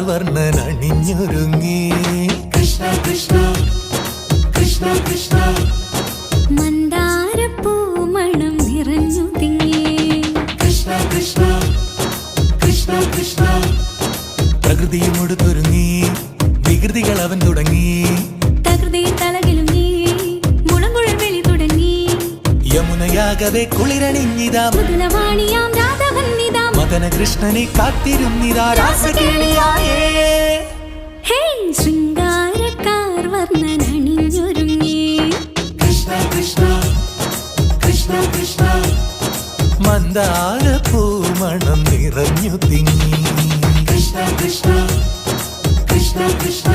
വർണ്ണൻ അണിഞ്ഞൊരുങ്ങി കൃഷ്ണ കൃഷ്ണ കൃഷ്ണ കൃഷ്ണ മന്ദാരപ്പൂമണം നിറഞ്ഞു തിങ്ങി കൃഷ്ണ കൃഷ്ണ കൃഷ്ണ കൃഷ്ണ പ്രകൃതിയും ഒടുത്തൊരുങ്ങി വികൃതികൾ അവൻ തുടങ്ങി തകൃതിയിൽ തലകിലും നീ മുളങ്കുഴൽ വെളി തുടങ്ങി യമുനയാകവെ കുളിരണിഞ്ഞിതാ മുതലവാണിയാം രാധവന്നിതാ മദന കൃഷ്ണനെ കാത്തിരുന്നിതാ രാസകേളിയായേ ഹേ ശൃംഗാരക്കാർ വർണ്ണൻ അണിഞ്ഞൊരുങ്ങി കൃഷ്ണ കൃഷ്ണ കൃഷ്ണ കൃഷ്ണ മന്ദാരപ്പൂമണം നിറഞ്ഞു തിങ്ങി കൃഷ്ണ കൃഷ്ണ കൃഷ്ണ കൃഷ്ണ